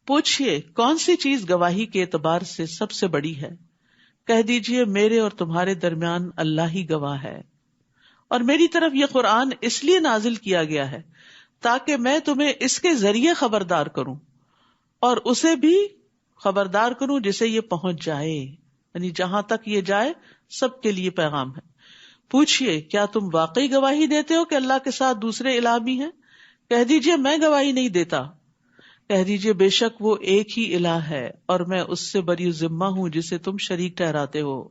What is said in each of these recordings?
پوچھئے کون سی چیز گواہی کے اعتبار سے سب سے بڑی ہے؟ کہہ دیجئے میرے اور تمہارے درمیان اللہ ہی گواہ ہے، اور میری طرف یہ قرآن اس لیے نازل کیا گیا ہے تاکہ میں تمہیں اس کے ذریعے خبردار کروں اور اسے بھی خبردار کروں جسے یہ پہنچ جائے، یعنی جہاں تک یہ جائے سب کے لیے پیغام ہے۔ پوچھئے کیا تم واقعی گواہی دیتے ہو کہ اللہ کے ساتھ دوسرے الہ بھی ہیں؟ کہہ دیجئے میں گواہی نہیں دیتا، کہہ دیجئے بے شک وہ ایک ہی الہ ہے اور میں اس سے بری ذمہ ہوں جسے تم شریک ٹھہراتے ہو۔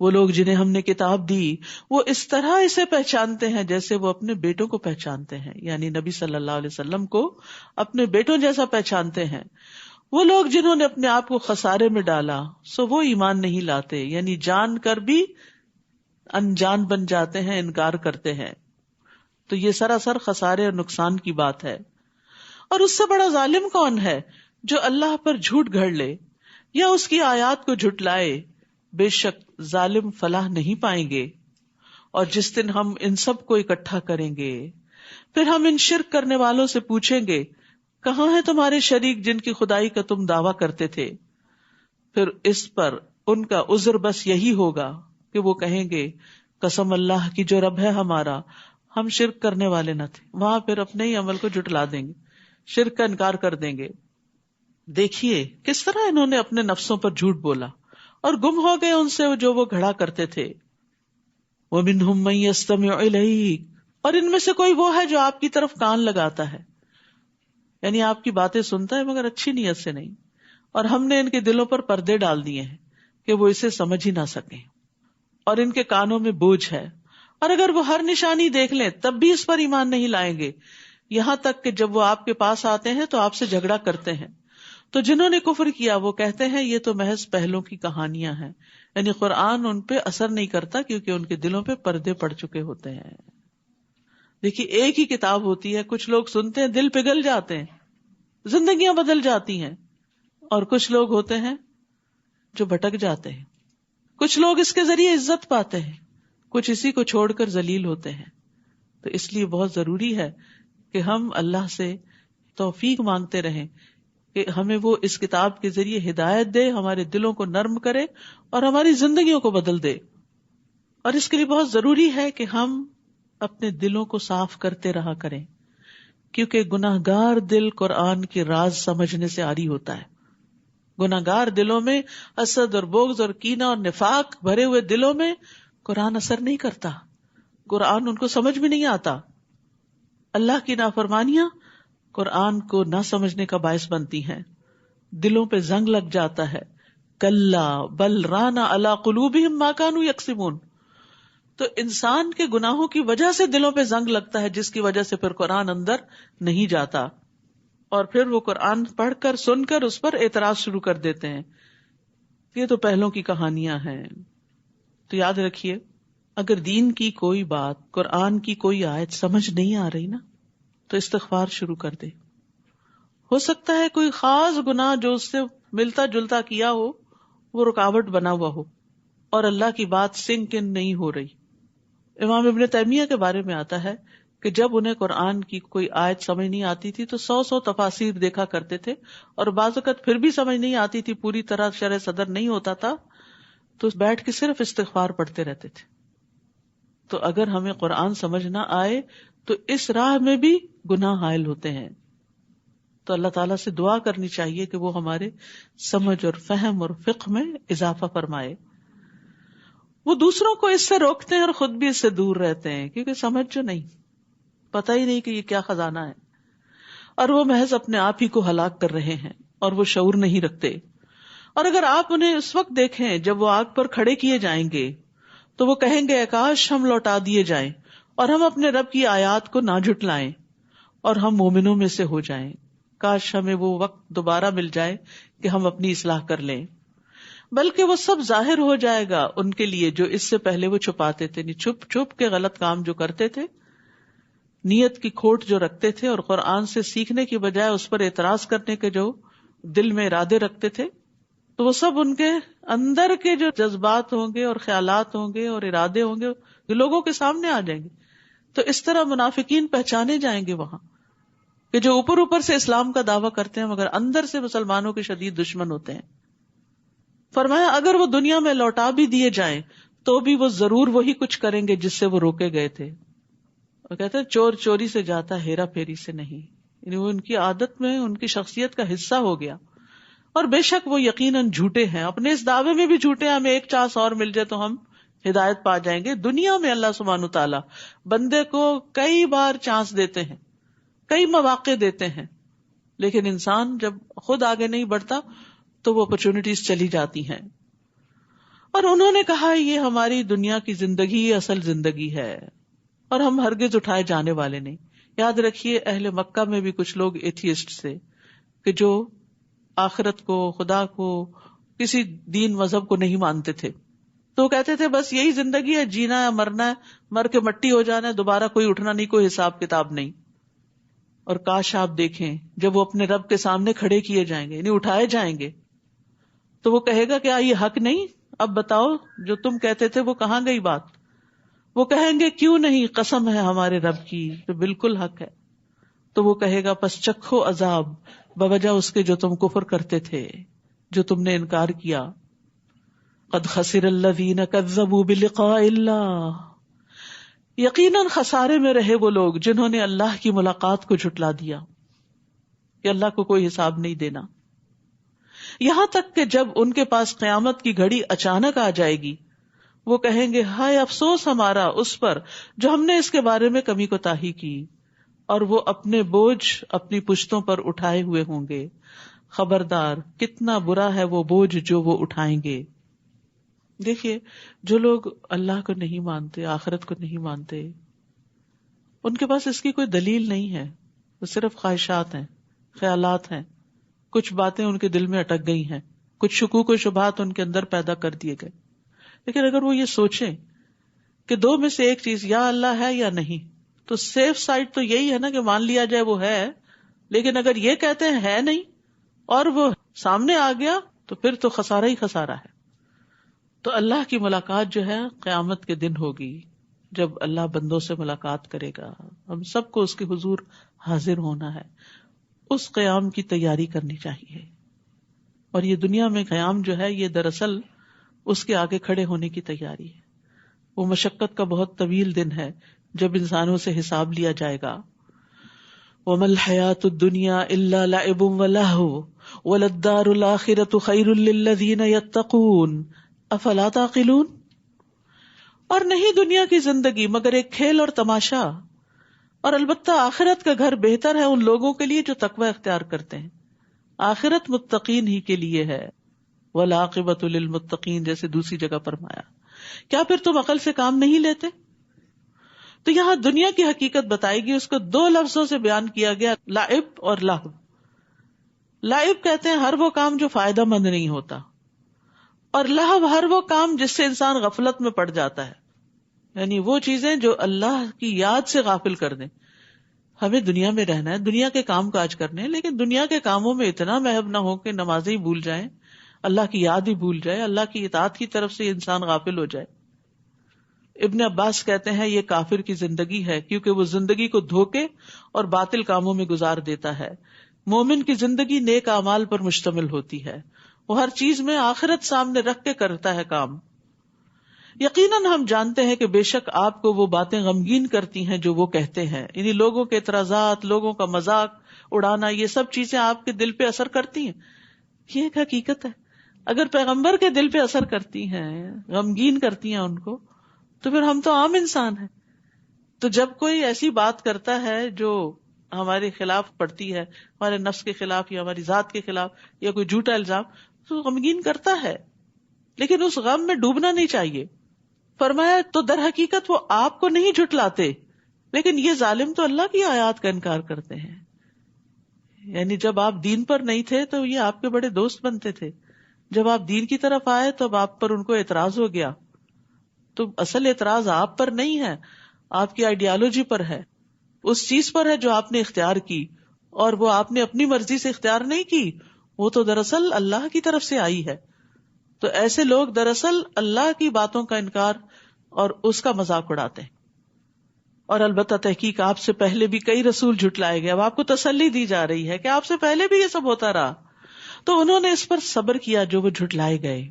وہ لوگ جنہیں ہم نے کتاب دی وہ اس طرح اسے پہچانتے ہیں جیسے وہ اپنے بیٹوں کو پہچانتے ہیں، یعنی نبی صلی اللہ علیہ وسلم کو اپنے بیٹوں جیسا پہچانتے ہیں۔ وہ لوگ جنہوں نے اپنے آپ کو خسارے میں ڈالا سو وہ ایمان نہیں لاتے، یعنی جان کر بھی انجان بن جاتے ہیں، انکار کرتے ہیں، تو یہ سراسر خسارے اور نقصان کی بات ہے۔ اور اس سے بڑا ظالم کون ہے جو اللہ پر جھوٹ گھڑ لے یا اس کی آیات کو جھٹلائے؟ بے شک ظالم فلاح نہیں پائیں گے۔ اور جس دن ہم ان سب کو اکٹھا کریں گے پھر ہم ان شرک کرنے والوں سے پوچھیں گے کہاں ہیں تمہارے شریک جن کی خدائی کا تم دعویٰ کرتے تھے؟ پھر اس پر ان کا عذر بس یہی ہوگا کہ وہ کہیں گے قسم اللہ کی جو رب ہے ہمارا، ہم شرک کرنے والے نہ تھے۔ وہاں پھر اپنے ہی عمل کو جھٹلا دیں گے، شرک کا انکار کر دیں گے۔ دیکھیے کس طرح انہوں نے اپنے نفسوں پر جھوٹ بولا اور گم ہو گئے ان سے جو وہ گھڑا کرتے تھے۔ وَمِنْهُمْ مَن يَسْتَمِعُ إِلَيْكَ، اور ان میں سے کوئی وہ ہے جو آپ کی طرف کان لگاتا ہے، یعنی آپ کی باتیں سنتا ہے مگر اچھی نیت سے نہیں، اور ہم نے ان کے دلوں پر پردے ڈال دیے ہیں کہ وہ اسے سمجھ ہی نہ سکیں، اور ان کے کانوں میں بوجھ ہے، اور اگر وہ ہر نشانی دیکھ لیں تب بھی اس پر ایمان نہیں لائیں گے، یہاں تک کہ جب وہ آپ کے پاس آتے ہیں تو آپ سے جھگڑا کرتے ہیں۔ تو جنہوں نے کفر کیا وہ کہتے ہیں یہ تو محض پہلوں کی کہانیاں ہیں، یعنی قرآن ان پہ اثر نہیں کرتا کیونکہ ان کے دلوں پہ پردے پڑ چکے ہوتے ہیں۔ دیکھیے ایک ہی کتاب ہوتی ہے، کچھ لوگ سنتے ہیں دل پگھل جاتے ہیں، زندگیاں بدل جاتی ہیں، اور کچھ لوگ ہوتے ہیں جو بھٹک جاتے ہیں۔ کچھ لوگ اس کے ذریعے عزت پاتے ہیں، کچھ اسی کو چھوڑ کر ذلیل ہوتے ہیں۔ تو اس لیے بہت ضروری ہے کہ ہم اللہ سے توفیق مانگتے رہیں کہ ہمیں وہ اس کتاب کے ذریعے ہدایت دے، ہمارے دلوں کو نرم کرے اور ہماری زندگیوں کو بدل دے۔ اور اس کے لیے بہت ضروری ہے کہ ہم اپنے دلوں کو صاف کرتے رہا کریں، کیونکہ گناہگار دل قرآن کے راز سمجھنے سے عاری ہوتا ہے۔ گناہگار دلوں میں حسد اور بغض اور کینہ اور نفاق بھرے ہوئے دلوں میں قرآن اثر نہیں کرتا، قرآن ان کو سمجھ میں نہیں آتا۔ اللہ کی نافرمانیاں قرآن کو نہ سمجھنے کا باعث بنتی ہیں، دلوں پہ زنگ لگ جاتا ہے۔ کلا بل ران علی قلوبہم ما کانوا یکسبون، تو انسان کے گناہوں کی وجہ سے دلوں پہ زنگ لگتا ہے، جس کی وجہ سے پھر قرآن اندر نہیں جاتا، اور پھر وہ قرآن پڑھ کر سن کر اس پر اعتراض شروع کر دیتے ہیں، یہ تو پہلوں کی کہانیاں ہیں۔ تو یاد رکھیے اگر دین کی کوئی بات، قرآن کی کوئی آیت سمجھ نہیں آ رہی نا تو استغفار شروع کر دے۔ ہو سکتا ہے کوئی خاص گناہ جو اس سے ملتا جلتا کیا ہو وہ رکاوٹ بنا ہوا ہو اور اللہ کی بات سنک ان نہیں ہو رہی۔ امام ابن تیمیہ کے بارے میں آتا ہے کہ جب انہیں قرآن کی کوئی آیت سمجھ نہیں آتی تھی تو 100 تفاسیر دیکھا کرتے تھے، اور بعض اوقات پھر بھی سمجھ نہیں آتی تھی، پوری طرح شرح صدر نہیں ہوتا تھا، تو بیٹھ کے صرف استغفار پڑھتے رہتے تھے۔ تو اگر ہمیں قرآن سمجھ نہ آئے تو اس راہ میں بھی گناہ حائل ہوتے ہیں، تو اللہ تعالیٰ سے دعا کرنی چاہیے کہ وہ ہمارے سمجھ اور فہم اور فقہ میں اضافہ فرمائے۔ وہ دوسروں کو اس سے روکتے ہیں اور خود بھی اس سے دور رہتے ہیں، کیونکہ سمجھ جو نہیں، پتہ ہی نہیں کہ یہ کیا خزانہ ہے، اور وہ محض اپنے آپ ہی کو ہلاک کر رہے ہیں اور وہ شعور نہیں رکھتے۔ اور اگر آپ انہیں اس وقت دیکھیں جب وہ آگ پر کھڑے کیے جائیں گے تو وہ کہیں گے کاش ہم لوٹا دیے جائیں اور ہم اپنے رب کی آیات کو نہ جھٹلائیں اور ہم مومنوں میں سے ہو جائیں، کاش ہمیں وہ وقت دوبارہ مل جائے کہ ہم اپنی اصلاح کر لیں۔ بلکہ وہ سب ظاہر ہو جائے گا ان کے لیے جو اس سے پہلے وہ چھپاتے تھے، چھپ چھپ کے غلط کام جو کرتے تھے، نیت کی کھوٹ جو رکھتے تھے، اور قرآن سے سیکھنے کی بجائے اس پر اعتراض کرنے کے جو دل میں ارادے رکھتے تھے، تو وہ سب ان کے اندر کے جو جذبات ہوں گے اور خیالات ہوں گے اور ارادے ہوں گے جو لوگوں کے سامنے آ جائیں گے۔ تو اس طرح منافقین پہچانے جائیں گے وہاں کہ جو اوپر اوپر سے اسلام کا دعویٰ کرتے ہیں مگر اندر سے مسلمانوں کے شدید دشمن ہوتے ہیں. فرمایا اگر وہ دنیا میں لوٹا بھی دیے جائیں تو بھی وہ ضرور وہی کچھ کریں گے جس سے وہ روکے گئے تھے. اور کہتے ہیں چور چوری سے جاتا ہیرا پھیری سے نہیں، یعنی وہ ان کی عادت میں، ان کی شخصیت کا حصہ ہو گیا. اور بے شک وہ یقیناً جھوٹے ہیں، اپنے اس دعوے میں بھی جھوٹے ہیں ہمیں ایک چانس اور مل جائے تو ہم ہدایت پا جائیں گے. دنیا میں اللہ سبحانہ تعالیٰ بندے کو کئی بار چانس دیتے ہیں، کئی مواقع دیتے ہیں، لیکن انسان جب خود آگے نہیں بڑھتا تو وہ اپرچونٹیز چلی جاتی ہیں. اور انہوں نے کہا یہ ہماری دنیا کی زندگی اصل زندگی ہے اور ہم ہرگز اٹھائے جانے والے نہیں. یاد رکھیے اہل مکہ میں بھی کچھ لوگ ایتھیسٹ تھے کہ جو آخرت کو، خدا کو، کسی دین مذہب کو نہیں مانتے تھے. تو وہ کہتے تھے بس یہی زندگی ہے، جینا ہے مرنا ہے، مر کے مٹی ہو جانا ہے، دوبارہ کوئی اٹھنا نہیں، کوئی حساب کتاب نہیں. اور کاش آپ دیکھیں جب وہ اپنے رب کے سامنے کھڑے کیے جائیں گے، یعنی اٹھائے جائیں گے، تو وہ کہے گا کیا یہ حق نہیں؟ اب بتاؤ جو تم کہتے تھے وہ کہاں گئی بات؟ وہ کہیں گے کیوں نہیں، قسم ہے ہمارے رب کی تو بالکل حق ہے. تو وہ کہے گا پس چکھو عذاب بوجہ اس کے جو تم کفر کرتے تھے، جو تم نے انکار کیا. قد خسر الذین کذبوا بلقاء اللہ، یقیناً خسارے میں رہے وہ لوگ جنہوں نے اللہ کی ملاقات کو جھٹلا دیا کہ اللہ کو کوئی حساب نہیں دینا. یہاں تک کہ جب ان کے پاس قیامت کی گھڑی اچانک آ جائے گی وہ کہیں گے ہائے افسوس ہمارا اس پر جو ہم نے اس کے بارے میں کمی کوتاہی کی، اور وہ اپنے بوجھ اپنی پشتوں پر اٹھائے ہوئے ہوں گے. خبردار کتنا برا ہے وہ بوجھ جو وہ اٹھائیں گے. دیکھیے جو لوگ اللہ کو نہیں مانتے، آخرت کو نہیں مانتے، ان کے پاس اس کی کوئی دلیل نہیں ہے، وہ صرف خواہشات ہیں، خیالات ہیں، کچھ باتیں ان کے دل میں اٹک گئی ہیں، کچھ شکوک و شبہات ان کے اندر پیدا کر دیے گئے. لیکن اگر وہ یہ سوچیں کہ دو میں سے ایک چیز یا اللہ ہے یا نہیں، تو سیف سائڈ تو یہی ہے نا کہ مان لیا جائے وہ ہے. لیکن اگر یہ کہتے ہیں ہے نہیں اور وہ سامنے آ گیا تو پھر تو خسارہ ہی خسارہ ہے. تو اللہ کی ملاقات جو ہے قیامت کے دن ہوگی، جب اللہ بندوں سے ملاقات کرے گا. ہم سب کو اس کے حضور حاضر ہونا ہے، اس قیام کی تیاری کرنی چاہیے. اور یہ دنیا میں قیام جو ہے یہ دراصل اس کے آگے کھڑے ہونے کی تیاری ہے. وہ مشقت کا بہت طویل دن ہے جب انسانوں سے حساب لیا جائے گا. وَمَا الْحَيَاةُ الدُّنْيَا إِلَّا لَعِبٌ وَلَهْوٌ وَلَلدَّارُ الْآخِرَةُ خَيْرٌ لِلَّذِينَ يَتَّقُونَ افلا تعقلون. اور نہیں دنیا کی زندگی مگر ایک کھیل اور تماشا، اور البتہ آخرت کا گھر بہتر ہے ان لوگوں کے لیے جو تقوی اختیار کرتے ہیں. آخرت متقین ہی کے لیے ہے. والعاقبۃ للمتقین جیسے دوسری جگہ فرمایا. کیا پھر تم عقل سے کام نہیں لیتے؟ تو یہاں دنیا کی حقیقت بتائی گئی، اس کو دو لفظوں سے بیان کیا گیا، لعب اور لہو. لعب کہتے ہیں ہر وہ کام جو فائدہ مند نہیں ہوتا، اور لہو ہر وہ کام جس سے انسان غفلت میں پڑ جاتا ہے، یعنی وہ چیزیں جو اللہ کی یاد سے غافل کر دیں. ہمیں دنیا میں رہنا ہے، دنیا کے کام کاج کرنے ہیں، لیکن دنیا کے کاموں میں اتنا محو نہ ہو کہ نمازیں ہی بھول جائیں، اللہ کی یاد ہی بھول جائے، اللہ کی اطاعت کی طرف سے انسان غافل ہو جائے. ابن عباس کہتے ہیں یہ کافر کی زندگی ہے کیونکہ وہ زندگی کو دھوکے اور باطل کاموں میں گزار دیتا ہے. مومن کی زندگی نیک اعمال پر مشتمل ہوتی ہے، وہ ہر چیز میں آخرت سامنے رکھ کے کرتا ہے کام. یقیناً ہم جانتے ہیں کہ بے شک آپ کو وہ باتیں غمگین کرتی ہیں جو وہ کہتے ہیں، یعنی لوگوں کے اعتراضات، لوگوں کا مذاق اڑانا، یہ سب چیزیں آپ کے دل پہ اثر کرتی ہیں. یہ ایک حقیقت ہے. اگر پیغمبر کے دل پہ اثر کرتی ہیں، غمگین کرتی ہیں ان کو، تو پھر ہم تو عام انسان ہیں. تو جب کوئی ایسی بات کرتا ہے جو ہمارے خلاف پڑتی ہے، ہمارے نفس کے خلاف یا ہماری ذات کے خلاف، یا کوئی جھوٹا الزام، تو غمگین کرتا ہے، لیکن اس غم میں ڈوبنا نہیں چاہیے. فرمایا تو در حقیقت وہ آپ کو نہیں جھٹلاتے، لیکن یہ ظالم تو اللہ کی آیات کا انکار کرتے ہیں. یعنی جب آپ دین پر نہیں تھے تو یہ آپ کے بڑے دوست بنتے تھے، جب آپ دین کی طرف آئے تو آپ پر ان کو اعتراض ہو گیا. تو اصل اعتراض آپ پر نہیں ہے، آپ کی آئیڈیالوجی پر ہے، اس چیز پر ہے جو آپ نے اختیار کی، اور وہ آپ نے اپنی مرضی سے اختیار نہیں کی، وہ تو دراصل اللہ کی طرف سے آئی ہے. تو ایسے لوگ دراصل اللہ کی باتوں کا انکار اور اس کا مذاق اڑاتے ہیں. اور البتہ تحقیق آپ سے پہلے بھی کئی رسول جھٹلائے گئے. اب آپ کو تسلی دی جا رہی ہے کہ آپ سے پہلے بھی یہ سب ہوتا رہا, تو انہوں نے اس پر صبر کیا جو وہ جھٹلائے گئے.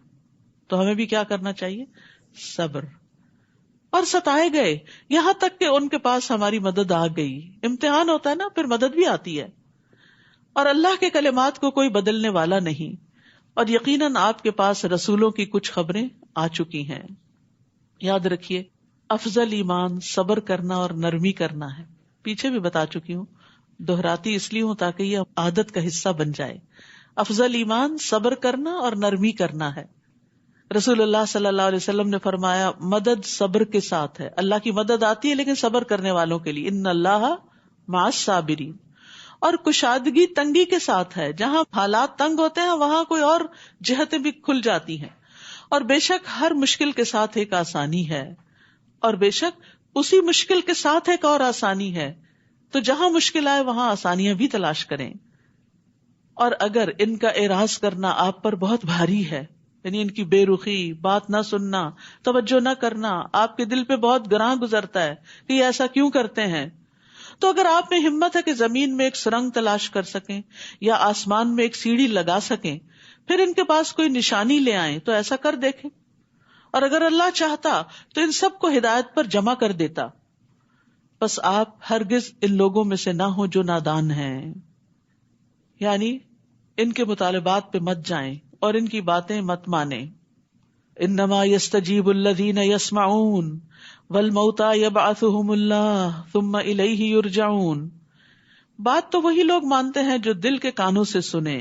تو ہمیں بھی کیا کرنا چاہیے؟ صبر. اور ستائے گئے یہاں تک کہ ان کے پاس ہماری مدد آ گئی. امتحان ہوتا ہے نا, پھر مدد بھی آتی ہے. اور اللہ کے کلمات کو کوئی بدلنے والا نہیں. اور یقیناً آپ کے پاس رسولوں کی کچھ خبریں آ چکی ہیں. یاد رکھیے, افضل ایمان صبر کرنا اور نرمی کرنا ہے. پیچھے بھی بتا چکی ہوں, دہراتی اس لیے ہوں تاکہ یہ عادت کا حصہ بن جائے. افضل ایمان صبر کرنا اور نرمی کرنا ہے. رسول اللہ صلی اللہ علیہ وسلم نے فرمایا, مدد صبر کے ساتھ ہے. اللہ کی مدد آتی ہے لیکن صبر کرنے والوں کے لیے. ان اللہ مع الصابرین. اور کشادگی تنگی کے ساتھ ہے. جہاں حالات تنگ ہوتے ہیں وہاں کوئی اور جہتیں بھی کھل جاتی ہیں. اور بے شک ہر مشکل کے ساتھ ایک آسانی ہے, اور بے شک اسی مشکل کے ساتھ ایک اور آسانی ہے. تو جہاں مشکل آئے وہاں آسانیاں بھی تلاش کریں. اور اگر ان کا اعراض کرنا آپ پر بہت بھاری ہے, یعنی ان کی بے رخی, بات نہ سننا, توجہ نہ کرنا آپ کے دل پہ بہت گراں گزرتا ہے کہ یہ ایسا کیوں کرتے ہیں, تو اگر آپ میں ہمت ہے کہ زمین میں ایک سرنگ تلاش کر سکیں یا آسمان میں ایک سیڑھی لگا سکیں, پھر ان کے پاس کوئی نشانی لے آئیں تو ایسا کر دیکھیں. اور اگر اللہ چاہتا تو ان سب کو ہدایت پر جمع کر دیتا. بس آپ ہرگز ان لوگوں میں سے نہ ہوں جو نادان ہیں, یعنی ان کے مطالبات پہ مت جائیں اور ان کی باتیں مت مانیں. انما یستجیب الذین یسمعون والموتى یبعثهم اللہ ثم الیہ یرجعون. بات تو وہی لوگ مانتے ہیں جو دل کے کانوں سے سنے.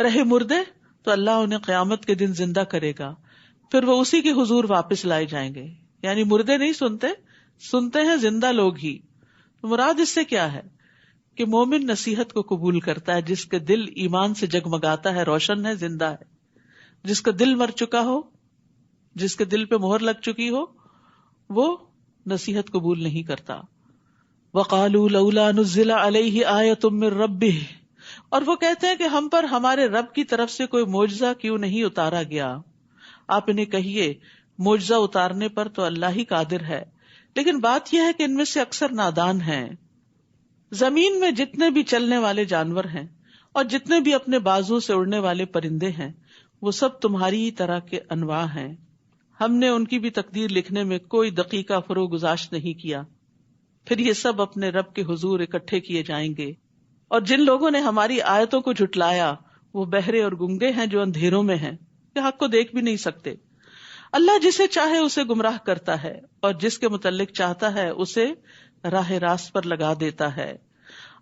رہے مردے تو اللہ انہیں قیامت کے دن زندہ کرے گا, پھر وہ اسی کے حضور واپس لائے جائیں گے. یعنی مردے نہیں سنتے, سنتے ہیں زندہ لوگ ہی. مراد اس سے کیا ہے کہ مومن نصیحت کو قبول کرتا ہے جس کے دل ایمان سے جگمگاتا ہے, روشن ہے, زندہ ہے. جس کا دل مر چکا ہو, جس کے دل پہ مہر لگ چکی ہو, وہ نصیحت قبول نہیں کرتا. وَقَالُوا لَوْلَا نُزِّلَ عَلَيْهِ آیَةٌ مِّن رَبِّهِ. اور وہ کہتے ہیں کہ ہم پر ہمارے رب کی طرف سے کوئی معجزہ کیوں نہیں اتارا گیا. آپ انہیں کہیے معجزہ اتارنے پر تو اللہ ہی قادر ہے, لیکن بات یہ ہے کہ ان میں سے اکثر نادان ہیں. زمین میں جتنے بھی چلنے والے جانور ہیں اور جتنے بھی اپنے بازوں سے اڑنے والے پرندے ہیں, وہ سب تمہاری ہی طرح کے انواع ہیں. ہم نے ان کی بھی تقدیر لکھنے میں کوئی دقیقہ فروغ گزاشت نہیں کیا. پھر یہ سب اپنے رب کے حضور اکٹھے کیے جائیں گے. اور جن لوگوں نے ہماری آیتوں کو جھٹلایا وہ بہرے اور گنگے ہیں جو اندھیروں میں ہیں, کہ حق کو دیکھ بھی نہیں سکتے. اللہ جسے چاہے اسے گمراہ کرتا ہے اور جس کے متعلق چاہتا ہے اسے راہ راست پر لگا دیتا ہے.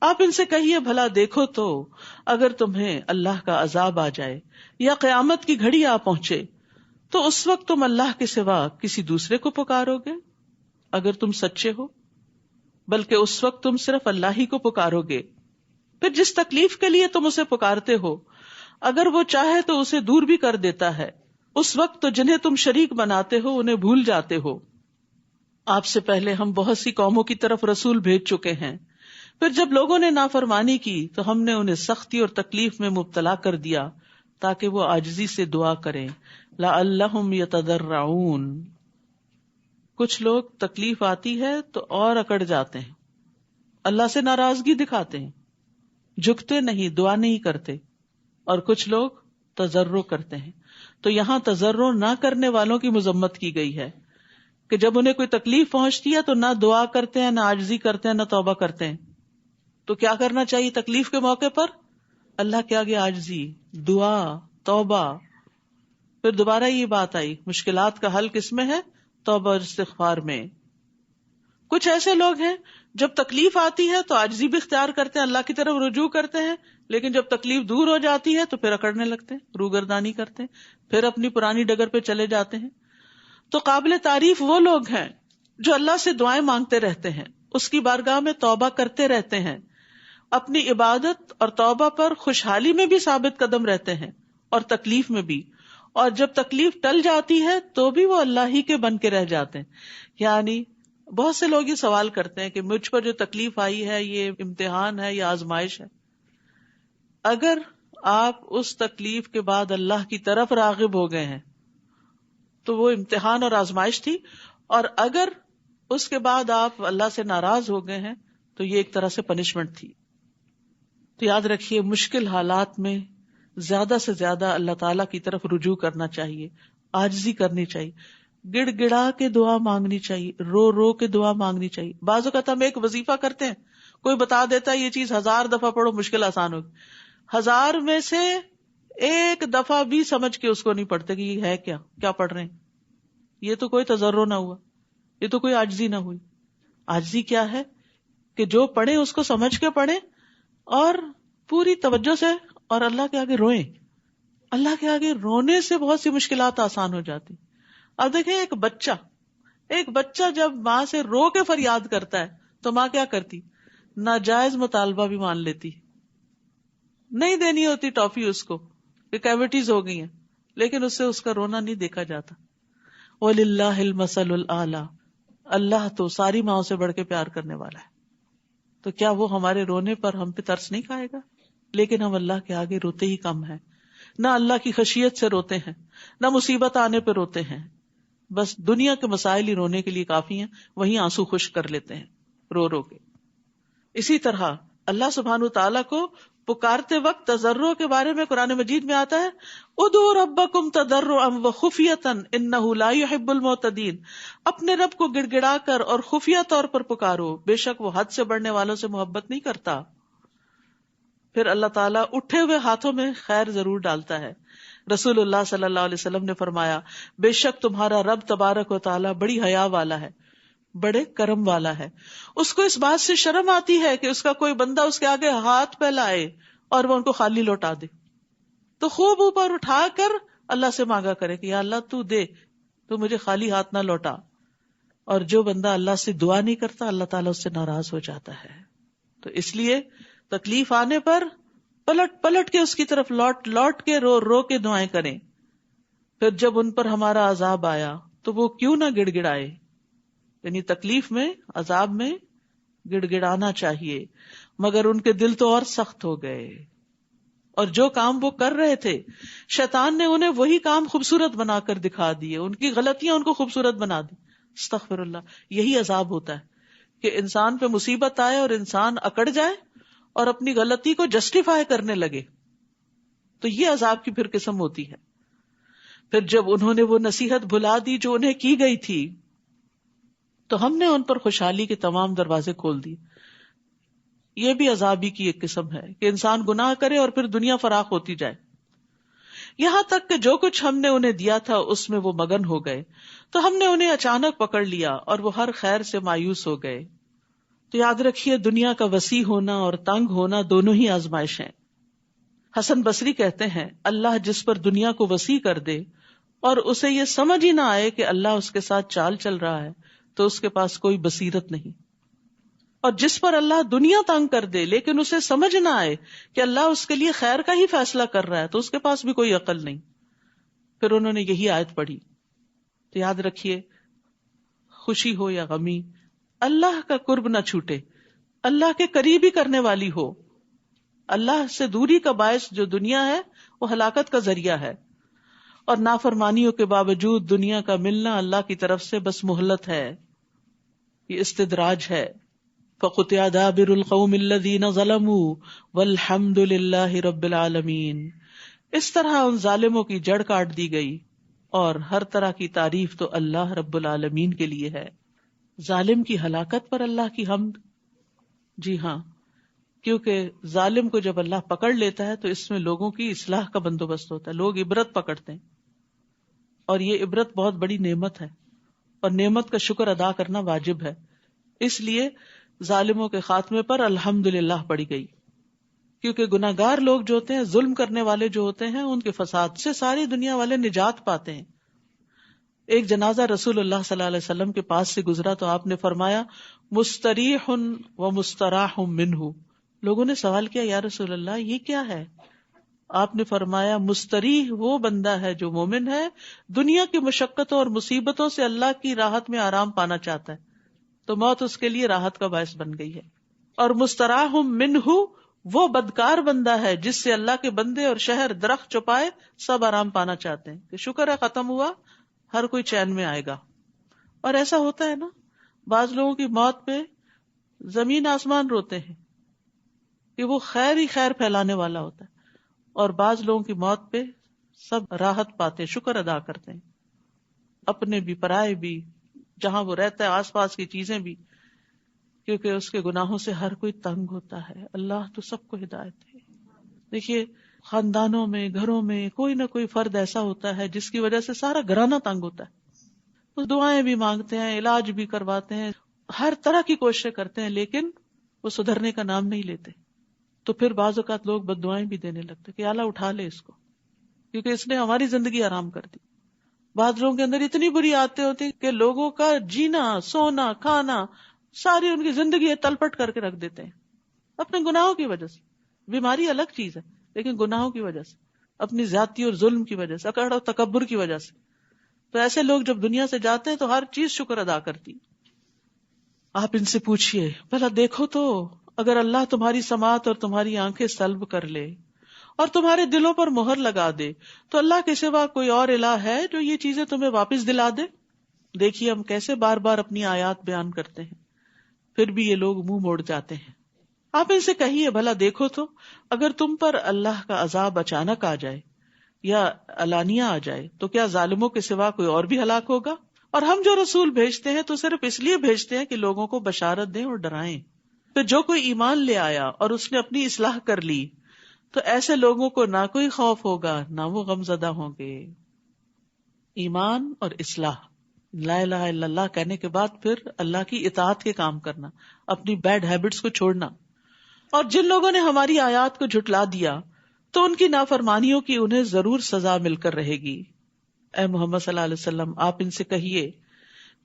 آپ ان سے کہیے بھلا دیکھو تو اگر تمہیں اللہ کا عذاب آ جائے یا قیامت کی گھڑی آ پہنچے تو اس وقت تم اللہ کے سوا کسی دوسرے کو پکارو گے اگر تم سچے ہو؟ بلکہ اس وقت تم صرف اللہ ہی کو پکارو گے. پھر جس تکلیف کے لیے تم اسے پکارتے ہو اگر وہ چاہے تو اسے دور بھی کر دیتا ہے. اس وقت تو جنہیں تم شریک بناتے ہو انہیں بھول جاتے ہو. آپ سے پہلے ہم بہت سی قوموں کی طرف رسول بھیج چکے ہیں, پھر جب لوگوں نے نافرمانی کی تو ہم نے انہیں سختی اور تکلیف میں مبتلا کر دیا تاکہ وہ عاجزی سے دعا کریں. لعلہم یتضرعون. کچھ لوگ تکلیف آتی ہے تو اور اکڑ جاتے ہیں, اللہ سے ناراضگی دکھاتے ہیں, جھکتے نہیں, دعا نہیں کرتے. اور کچھ لوگ تضرع کرتے ہیں. تو یہاں تضرع نہ کرنے والوں کی مذمت کی گئی ہے کہ جب انہیں کوئی تکلیف پہنچتی ہے تو نہ دعا کرتے ہیں, نہ عاجزی کرتے ہیں, نہ توبہ کرتے ہیں. تو کیا کرنا چاہیے تکلیف کے موقع پر؟ اللہ کے آگے عاجزی, دعا, توبہ. پھر دوبارہ یہ بات آئی مشکلات کا حل کس میں ہے؟ توبہ اور استغفار میں. کچھ ایسے لوگ ہیں جب تکلیف آتی ہے تو عاجزی بھی اختیار کرتے ہیں, اللہ کی طرف رجوع کرتے ہیں, لیکن جب تکلیف دور ہو جاتی ہے تو پھر اکڑنے لگتے ہیں, روگردانی کرتے ہیں, پھر اپنی پرانی ڈگر پہ چلے جاتے ہیں. تو قابل تعریف وہ لوگ ہیں جو اللہ سے دعائیں مانگتے رہتے ہیں, اس کی بارگاہ میں توبہ کرتے رہتے ہیں, اپنی عبادت اور توبہ پر خوشحالی میں بھی ثابت قدم رہتے ہیں اور تکلیف میں بھی. اور جب تکلیف ٹل جاتی ہے تو بھی وہ اللہ ہی کے بن کے رہ جاتے ہیں. یعنی بہت سے لوگ یہ سوال کرتے ہیں کہ مجھ پر جو تکلیف آئی ہے یہ امتحان ہے یا آزمائش ہے. اگر آپ اس تکلیف کے بعد اللہ کی طرف راغب ہو گئے ہیں تو وہ امتحان اور آزمائش تھی, اور اگر اس کے بعد آپ اللہ سے ناراض ہو گئے ہیں تو یہ ایک طرح سے پنشمنٹ تھی. تو یاد رکھیے مشکل حالات میں زیادہ سے زیادہ اللہ تعالیٰ کی طرف رجوع کرنا چاہیے، عاجزی کرنی چاہیے، گڑ گڑا کے دعا مانگنی چاہیے، رو رو کے دعا مانگنی چاہیے. بعض اوقات ہم ایک وظیفہ کرتے ہیں، کوئی بتا دیتا ہے یہ چیز 1000 دفعہ پڑھو مشکل آسان ہوگی، 1000 میں سے ایک دفعہ بھی سمجھ کے اس کو نہیں پڑھتے کہ یہ ہے کیا پڑھ رہے ہیں. یہ تو کوئی تضرع نہ ہوا، یہ تو کوئی عاجزی نہ ہوئی. عاجزی کیا ہے کہ جو پڑھے اس کو سمجھ کے پڑھے اور پوری توجہ سے، اور اللہ کے آگے روئیں. اللہ کے آگے رونے سے بہت سی مشکلات آسان ہو جاتی. اب دیکھیں ایک بچہ جب ماں سے رو کے فریاد کرتا ہے تو ماں کیا کرتی؟ ناجائز مطالبہ بھی مان لیتی، نہیں دینی ہوتی ٹافی اس کو کہ کیویٹیز ہو گئی ہیں، لیکن اس سے اس کا رونا نہیں دیکھا جاتا. وَلِلَّهِ الْمَثَلُ الْأَعْلَى، اللہ تو ساری ماؤں سے بڑھ کے پیار کرنے والا ہے. تو کیا وہ ہمارے رونے پر ہم پہ ترس نہیں کھائے گا؟ لیکن ہم اللہ کے آگے روتے ہی کم ہیں، نہ اللہ کی خشیت سے روتے ہیں، نہ مصیبت آنے پہ روتے ہیں. بس دنیا کے مسائل ہی رونے کے لیے کافی ہیں، وہیں آنسو خشک کر لیتے ہیں رو رو کے. اسی طرح اللہ سبحانہ وتعالیٰ کو پکارتے وقت تضرع کے بارے میں قرآن مجید میں آتا ہے، ادعوا ربکم تضرعا وخفیۃ انہ لا یحب المعتدین. اپنے رب کو گڑ گڑا کر اور خفیہ طور پر پکارو، بے شک وہ حد سے بڑھنے والوں سے محبت نہیں کرتا. پھر اللہ تعالیٰ اٹھے ہوئے ہاتھوں میں خیر ضرور ڈالتا ہے. رسول اللہ صلی اللہ علیہ وسلم نے فرمایا، بے شک تمہارا رب تبارک و تعالیٰ بڑی حیا والا ہے، بڑے کرم والا ہے. اس کو اس بات سے شرم آتی ہے کہ اس کا کوئی بندہ اس کے آگے ہاتھ پھیلائے اور وہ ان کو خالی لوٹا دے، تو خوب اوپر اٹھا کر اللہ سے مانگا کرے کہ یا اللہ تو دے، تو مجھے خالی ہاتھ نہ لوٹا. اور جو بندہ اللہ سے دعا نہیں کرتا اللہ تعالیٰ اس سے ناراض ہو جاتا ہے. تو اس لیے تکلیف آنے پر پلٹ کے اس کی طرف لوٹ کے رو رو کے دعائیں کریں. پھر جب ان پر ہمارا عذاب آیا تو وہ کیوں نہ گڑ گڑائے. یعنی تکلیف میں، عذاب میں گڑ گڑانا چاہیے، مگر ان کے دل تو اور سخت ہو گئے، اور جو کام وہ کر رہے تھے شیطان نے انہیں وہی کام خوبصورت بنا کر دکھا دیے، ان کی غلطیاں ان کو خوبصورت بنا دی. استغفر اللہ. یہی عذاب ہوتا ہے کہ انسان پہ مصیبت آئے اور انسان اکڑ جائے اور اپنی غلطی کو جسٹیفائی کرنے لگے، تو یہ عذاب کی پھر قسم ہوتی ہے. پھر جب انہوں نے وہ نصیحت بھلا دی جو انہیں کی گئی تھی تو ہم نے ان پر خوشحالی کے تمام دروازے کھول دیے. یہ بھی عذاب ہی کی ایک قسم ہے کہ انسان گناہ کرے اور پھر دنیا فراخ ہوتی جائے. یہاں تک کہ جو کچھ ہم نے انہیں دیا تھا اس میں وہ مگن ہو گئے تو ہم نے انہیں اچانک پکڑ لیا اور وہ ہر خیر سے مایوس ہو گئے. تو یاد رکھیے دنیا کا وسیع ہونا اور تنگ ہونا دونوں ہی آزمائش ہیں. حسن بصری کہتے ہیں اللہ جس پر دنیا کو وسیع کر دے اور اسے یہ سمجھ ہی نہ آئے کہ اللہ اس کے ساتھ چال چل رہا ہے تو اس کے پاس کوئی بصیرت نہیں، اور جس پر اللہ دنیا تنگ کر دے لیکن اسے سمجھ نہ آئے کہ اللہ اس کے لیے خیر کا ہی فیصلہ کر رہا ہے تو اس کے پاس بھی کوئی عقل نہیں. پھر انہوں نے یہی آیت پڑھی. تو یاد رکھیے خوشی ہو یا غمی اللہ کا قرب نہ چھوٹے، اللہ کے قریب ہی کرنے والی ہو. اللہ سے دوری کا باعث جو دنیا ہے وہ ہلاکت کا ذریعہ ہے، اور نافرمانیوں کے باوجود دنیا کا ملنا اللہ کی طرف سے بس مہلت ہے، یہ استدراج ہے. فَقُطِعَ دَابِرُ الْقَوْمِ الَّذِينَ ظَلَمُوا وَالْحَمْدُ لِلَّهِ رَبِّ الْعَالَمِينَ. اس طرح ان ظالموں کی جڑ کاٹ دی گئی اور ہر طرح کی تعریف تو اللہ رب العالمین کے لیے ہے. ظالم کی ہلاکت پر اللہ کی حمد. جی ہاں، کیونکہ ظالم کو جب اللہ پکڑ لیتا ہے تو اس میں لوگوں کی اصلاح کا بندوبست ہوتا ہے، لوگ عبرت پکڑتے ہیں، اور یہ عبرت بہت بڑی نعمت ہے اور نعمت کا شکر ادا کرنا واجب ہے. اس لیے ظالموں کے خاتمے پر الحمدللہ پڑھی گئی، کیونکہ گناہگار لوگ جو ہوتے ہیں، ظلم کرنے والے جو ہوتے ہیں، ان کے فساد سے ساری دنیا والے نجات پاتے ہیں. ایک جنازہ رسول اللہ صلی اللہ علیہ وسلم کے پاس سے گزرا تو آپ نے فرمایا مستریح و مستراح منہ. لوگوں نے سوال کیا یا رسول اللہ یہ کیا ہے؟ آپ نے فرمایا مستریح وہ بندہ ہے جو مومن ہے، دنیا کی مشقتوں اور مصیبتوں سے اللہ کی راحت میں آرام پانا چاہتا ہے تو موت اس کے لیے راحت کا باعث بن گئی ہے. اور مستراح منہ وہ بدکار بندہ ہے جس سے اللہ کے بندے اور شہر درخت چوپائے سب آرام پانا چاہتے ہیں کہ شکر ہے ختم ہوا، ہر کوئی چین میں آئے گا. اور ایسا ہوتا ہے نا، بعض لوگوں کی موت پہ زمین آسمان روتے ہیں کہ وہ خیر ہی خیر پھیلانے والا ہوتا ہے، اور بعض لوگوں کی موت پہ سب راحت پاتے ہیں، شکر ادا کرتے ہیں، اپنے بھی پرائے بھی، جہاں وہ رہتا ہے آس پاس کی چیزیں بھی، کیونکہ اس کے گناہوں سے ہر کوئی تنگ ہوتا ہے. اللہ تو سب کو ہدایت ہے. دیکھیے خاندانوں میں، گھروں میں کوئی نہ کوئی فرد ایسا ہوتا ہے جس کی وجہ سے سارا گھرانہ تنگ ہوتا ہے. وہ دعائیں بھی مانگتے ہیں، علاج بھی کرواتے ہیں، ہر طرح کی کوششیں کرتے ہیں، لیکن وہ سدھرنے کا نام نہیں لیتے. تو پھر بعض اوقات لوگ بد دعائیں بھی دینے لگتے کہ اللہ اٹھا لے اس کو، کیونکہ اس نے ہماری زندگی آرام کر دی. بعض لوگوں کے اندر اتنی بری عادتیں ہوتی کہ لوگوں کا جینا، سونا، کھانا، ساری ان کی زندگی تلپٹ کر کے رکھ دیتے ہیں اپنے گناہوں کی وجہ سے. بیماری الگ چیز ہے، لیکن گناہوں کی وجہ سے، اپنی زیادتی اور ظلم کی وجہ سے، اکڑ اور تکبر کی وجہ سے. تو ایسے لوگ جب دنیا سے جاتے ہیں تو ہر چیز شکر ادا کرتی. آپ ان سے پوچھئے بھلا دیکھو تو اگر اللہ تمہاری سماعت اور تمہاری آنکھیں سلب کر لے اور تمہارے دلوں پر مہر لگا دے تو اللہ کے سوا کوئی اور الہ ہے جو یہ چیزیں تمہیں واپس دلا دے؟ دیکھیے ہم کیسے بار بار اپنی آیات بیان کرتے ہیں، پھر بھی یہ لوگ منہ موڑ جاتے ہیں. آپ ان سے کہیے بھلا دیکھو تو اگر تم پر اللہ کا عذاب اچانک آ جائے یا علانیہ آ جائے تو کیا ظالموں کے سوا کوئی اور بھی ہلاک ہوگا؟ اور ہم جو رسول بھیجتے ہیں تو صرف اس لیے بھیجتے ہیں کہ لوگوں کو بشارت دیں اور ڈرائیں. تو جو کوئی ایمان لے آیا اور اس نے اپنی اصلاح کر لی تو ایسے لوگوں کو نہ کوئی خوف ہوگا نہ وہ غم زدہ ہوں گے. ایمان اور اصلاح، لا الہ الا اللہ کہنے کے بعد پھر اللہ کی اطاعت کے کام کرنا، اپنی بیڈ ہیبٹس کو چھوڑنا. اور جن لوگوں نے ہماری آیات کو جھٹلا دیا تو ان کی نافرمانیوں کی انہیں ضرور سزا مل کر رہے گی. اے محمد صلی اللہ علیہ وسلم آپ ان سے کہیے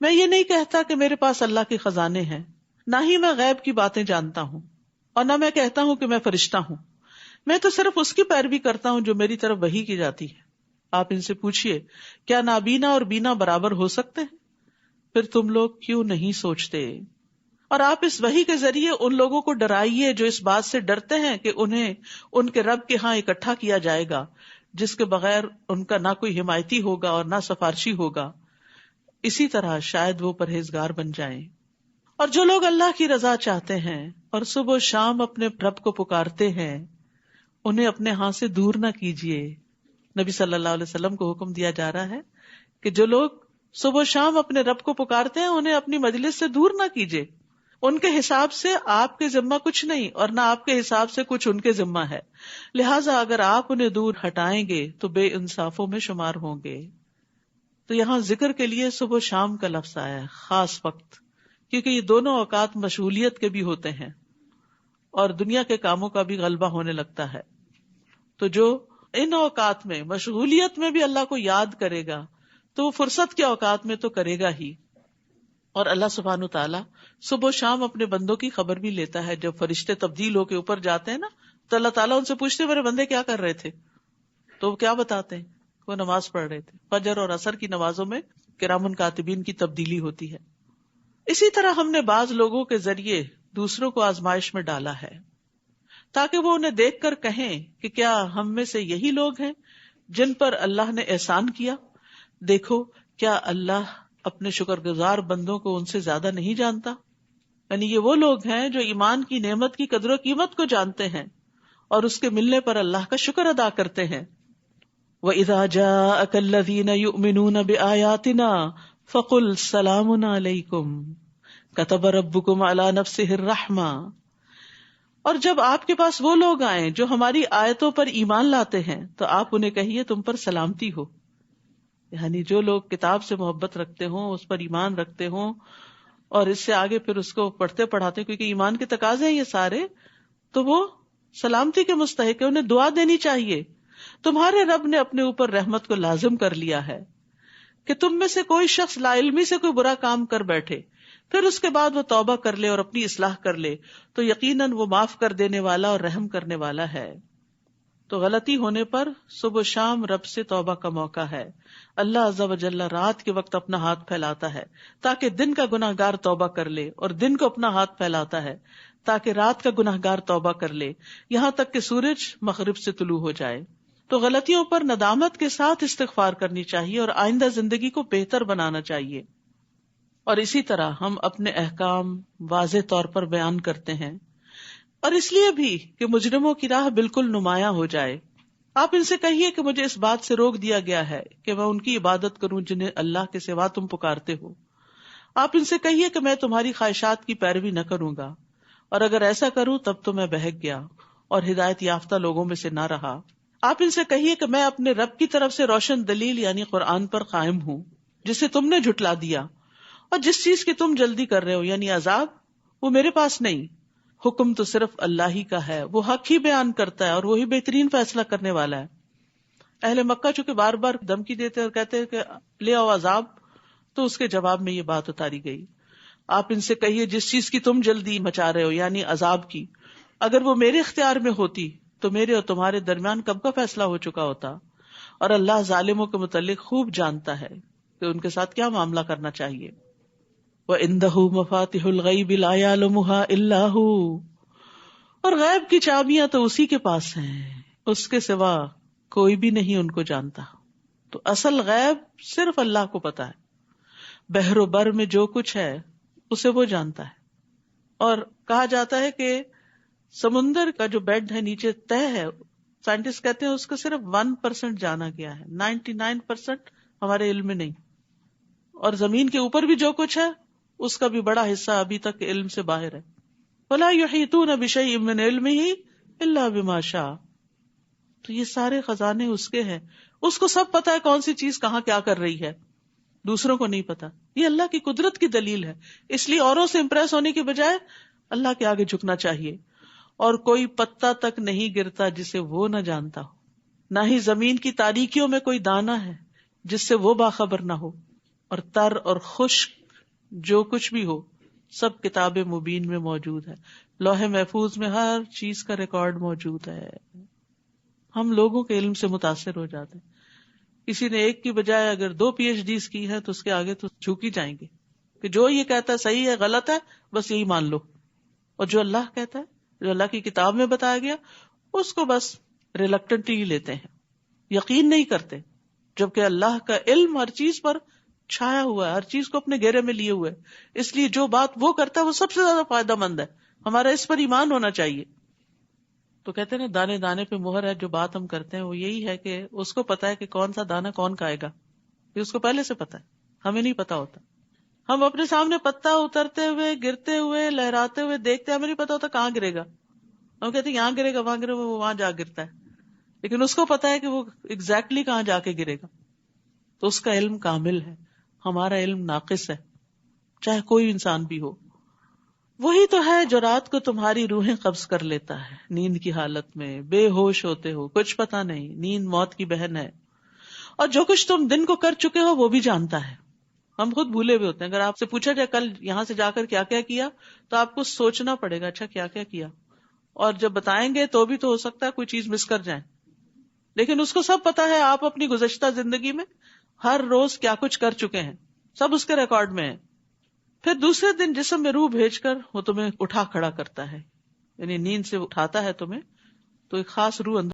میں یہ نہیں کہتا کہ میرے پاس اللہ کے خزانے ہیں، نہ ہی میں غیب کی باتیں جانتا ہوں، اور نہ میں کہتا ہوں کہ میں فرشتہ ہوں. میں تو صرف اس کی پیروی کرتا ہوں جو میری طرف وحی کی جاتی ہے. آپ ان سے پوچھئے کیا نابینا اور بینا برابر ہو سکتے ہیں؟ پھر تم لوگ کیوں نہیں سوچتے؟ اور آپ اس وحی کے ذریعے ان لوگوں کو ڈرائیے جو اس بات سے ڈرتے ہیں کہ انہیں ان کے رب کے ہاں اکٹھا کیا جائے گا جس کے بغیر ان کا نہ کوئی حمایتی ہوگا اور نہ سفارشی ہوگا. اسی طرح شاید وہ پرہیزگار بن جائیں. اور جو لوگ اللہ کی رضا چاہتے ہیں اور صبح و شام اپنے رب کو پکارتے ہیں انہیں اپنے ہاں سے دور نہ کیجیے. نبی صلی اللہ علیہ وسلم کو حکم دیا جا رہا ہے کہ جو لوگ صبح و شام اپنے رب کو پکارتے ہیں انہیں اپنی مجلس سے دور نہ کیجیے. ان کے حساب سے آپ کے ذمہ کچھ نہیں اور نہ آپ کے حساب سے کچھ ان کے ذمہ ہے، لہٰذا اگر آپ انہیں دور ہٹائیں گے تو بے انصافوں میں شمار ہوں گے. تو یہاں ذکر کے لیے صبح و شام کا لفظ آیا ہے، خاص وقت، کیونکہ یہ دونوں اوقات مشغولیت کے بھی ہوتے ہیں اور دنیا کے کاموں کا بھی غلبہ ہونے لگتا ہے. تو جو ان اوقات میں مشغولیت میں بھی اللہ کو یاد کرے گا تو وہ فرصت کے اوقات میں تو کرے گا ہی. اور اللہ سبحانہ تعالیٰ صبح و شام اپنے بندوں کی خبر بھی لیتا ہے. جب فرشتے تبدیل ہو کے اوپر جاتے ہیں نا تو اللہ تعالیٰ ان سے پوچھتے میرے بندے کیا کر رہے تھے، تو وہ کیا بتاتے ہیں وہ نماز پڑھ رہے تھے. فجر اور عصر کی نمازوں میں کرام کاتبین کی تبدیلی ہوتی ہے. اسی طرح ہم نے بعض لوگوں کے ذریعے دوسروں کو آزمائش میں ڈالا ہے تاکہ وہ انہیں دیکھ کر کہیں کہ کیا ہم میں سے یہی لوگ ہیں جن پر اللہ نے احسان کیا. دیکھو کیا اللہ اپنے شکر گزار بندوں کو ان سے زیادہ نہیں جانتا. یعنی یہ وہ لوگ ہیں جو ایمان کی نعمت کی قدر و قیمت کو جانتے ہیں اور اس کے ملنے پر اللہ کا شکر ادا کرتے ہیں. وَإِذَا جَاءَكَ الَّذِينَ يُؤْمِنُونَ بِآيَاتِنَا فَقُلْ سَلَامٌ عَلَيْكُمْ كَتَبَ رَبُّكُمْ عَلَى نَفْسِهِ الرَّحْمَةَ. اور جب آپ کے پاس وہ لوگ آئیں جو ہماری آیتوں پر ایمان لاتے ہیں تو آپ انہیں کہیے تم پر سلامتی ہو. یعنی جو لوگ کتاب سے محبت رکھتے ہوں، اس پر ایمان رکھتے ہوں اور اس سے آگے پھر اس کو پڑھتے پڑھاتے کیونکہ ایمان کے تقاضے ہیں یہ سارے، تو وہ سلامتی کے مستحق ہے، انہیں دعا دینی چاہیے. تمہارے رب نے اپنے اوپر رحمت کو لازم کر لیا ہے کہ تم میں سے کوئی شخص لا علمی سے کوئی برا کام کر بیٹھے پھر اس کے بعد وہ توبہ کر لے اور اپنی اصلاح کر لے تو یقیناً وہ معاف کر دینے والا اور رحم کرنے والا ہے. تو غلطی ہونے پر صبح شام رب سے توبہ کا موقع ہے. اللہ عز و جل رات کے وقت اپنا ہاتھ پھیلاتا ہے تاکہ دن کا گناہ گار توبہ کر لے، اور دن کو اپنا ہاتھ پھیلاتا ہے تاکہ رات کا گناہ گار توبہ کر لے، یہاں تک کہ سورج مغرب سے طلوع ہو جائے. تو غلطیوں پر ندامت کے ساتھ استغفار کرنی چاہیے اور آئندہ زندگی کو بہتر بنانا چاہیے. اور اسی طرح ہم اپنے احکام واضح طور پر بیان کرتے ہیں، اور اس لیے بھی کہ مجرموں کی راہ بالکل نمایاں ہو جائے۔ آپ ان سے کہیے کہ مجھے اس بات سے روک دیا گیا ہے کہ میں ان کی عبادت کروں جنہیں اللہ کے سوا تم پکارتے ہو۔ آپ ان سے کہیے کہ میں تمہاری خواہشات کی پیروی نہ کروں گا، اور اگر ایسا کروں تب تو میں بہک گیا اور ہدایت یافتہ لوگوں میں سے نہ رہا۔ آپ ان سے کہیے کہ میں اپنے رب کی طرف سے روشن دلیل یعنی قرآن پر قائم ہوں، جسے تم نے جھٹلا دیا، اور جس چیز کی تم جلدی کر رہے ہو یعنی عذاب، وہ میرے پاس نہیں۔ حکم تو صرف اللہ ہی کا ہے، وہ حق ہی بیان کرتا ہے اور وہی بہترین فیصلہ کرنے والا ہے۔ اہل مکہ چونکہ بار بار دھمکی دیتے اور کہتے کہ لے آؤ عذاب، تو اس کے جواب میں یہ بات اتاری گئی۔ آپ ان سے کہیے جس چیز کی تم جلدی مچا رہے ہو یعنی عذاب کی، اگر وہ میرے اختیار میں ہوتی تو میرے اور تمہارے درمیان کب کا فیصلہ ہو چکا ہوتا، اور اللہ ظالموں کے متعلق خوب جانتا ہے کہ ان کے ساتھ کیا معاملہ کرنا چاہیے۔ وَعِندَهُ مَفَاتِحُ الْغَيْبِ لَا يَعْلَمُهَا إِلَّا هُوَ، اور غیب کی چابیاں تو اسی کے پاس ہیں، اس کے سوا کوئی بھی نہیں ان کو جانتا۔ تو اصل غیب صرف اللہ کو پتا ہے، بحر و بر میں جو کچھ ہے اسے وہ جانتا ہے۔ اور کہا جاتا ہے کہ سمندر کا جو بیڈ ہے نیچے تہ ہے، سائنٹسٹ کہتے ہیں اس کا صرف 1% جانا گیا ہے، 99% ہمارے علم میں نہیں۔ اور زمین کے اوپر بھی جو کچھ ہے اس کا بھی بڑا حصہ ابھی تک علم سے باہر ہے۔ وَلَا يُحِيطُونَ بِشَيْءٍ مِّنْ عِلْمِهِ إِلَّا بِمَا شَاءَ، تو یہ سارے خزانے اس کے ہیں، اس کو سب پتا ہے کون سی چیز کہاں کیا کر رہی ہے، دوسروں کو نہیں پتا۔ یہ اللہ کی قدرت کی دلیل ہے، اس لیے اوروں سے امپریس ہونے کی بجائے اللہ کے آگے جھکنا چاہیے۔ اور کوئی پتا تک نہیں گرتا جسے وہ نہ جانتا ہو، نہ ہی زمین کی تاریکیوں میں کوئی دانہ ہے جس سے وہ باخبر نہ ہو، اور تر اور خشک جو کچھ بھی ہو سب کتاب مبین میں موجود ہے، لوح محفوظ میں ہر چیز کا ریکارڈ موجود ہے۔ ہم لوگوں کے علم سے متاثر ہو جاتے ہیں، کسی نے ایک کی بجائے اگر 2 PhDs کی ہے تو اس کے آگے تو جھوک ہی جائیں گے کہ جو یہ کہتا ہے صحیح ہے غلط ہے بس یہی مان لو، اور جو اللہ کہتا ہے جو اللہ کی کتاب میں بتایا گیا اس کو بس ریلکٹنٹلی ہی لیتے ہیں، یقین نہیں کرتے، جبکہ اللہ کا علم ہر چیز پر چھایا ہوا ہے، ہر چیز کو اپنے گھیرے میں لیے ہوئے ہے، اس لیے جو بات وہ کرتا ہے وہ سب سے زیادہ فائدہ مند ہے، ہمارا اس پر ایمان ہونا چاہیے۔ تو کہتے ہیں نا دانے دانے پہ مہر ہے، جو بات ہم کرتے ہیں وہ یہی ہے کہ اس کو پتا ہے کہ کون سا دانا کون کھائے گا، یہ اس کو پہلے سے پتا ہے، ہمیں نہیں پتا ہوتا۔ ہم اپنے سامنے پتا اترتے ہوئے گرتے ہوئے لہراتے ہوئے دیکھتے ہیں، ہمیں نہیں پتا ہوتا کہاں گرے گا، ہم کہتے ہیں یہاں گرے گا وہاں گرے گا، وہ وہاں جا گرتا ہے، لیکن اس کو پتا ہے کہ وہ ایگزیکٹلی کہاں جا کے گرے گا۔ تو اس کا علم کامل ہے، ہمارا علم ناقص ہے، چاہے کوئی انسان بھی ہو۔ وہی تو ہے جو رات کو تمہاری روحیں قبض کر لیتا ہے نیند کی حالت میں، بے ہوش ہوتے ہو، کچھ پتا نہیں، نیند موت کی بہن ہے، اور جو کچھ تم دن کو کر چکے ہو وہ بھی جانتا ہے۔ ہم خود بھولے ہوئے ہوتے ہیں، اگر آپ سے پوچھا جائے کل یہاں سے جا کر کیا کیا کیا تو آپ کو سوچنا پڑے گا اچھا کیا کیا کیا، اور جب بتائیں گے تو بھی تو ہو سکتا ہے کوئی چیز مس کر جائیں، لیکن اس کو سب پتا ہے آپ اپنی گزشتہ زندگی میں ہر روز کیا کچھ کر چکے ہیں، سب اس کے ریکارڈ میں ہے۔ پھر دوسرے دن جسم میں روح بھیج کر وہ تمہیں اٹھا کھڑا کرتا ہے، یعنی نیند سے اٹھاتا ہے تمہیں، تو ایک خاص روح اندر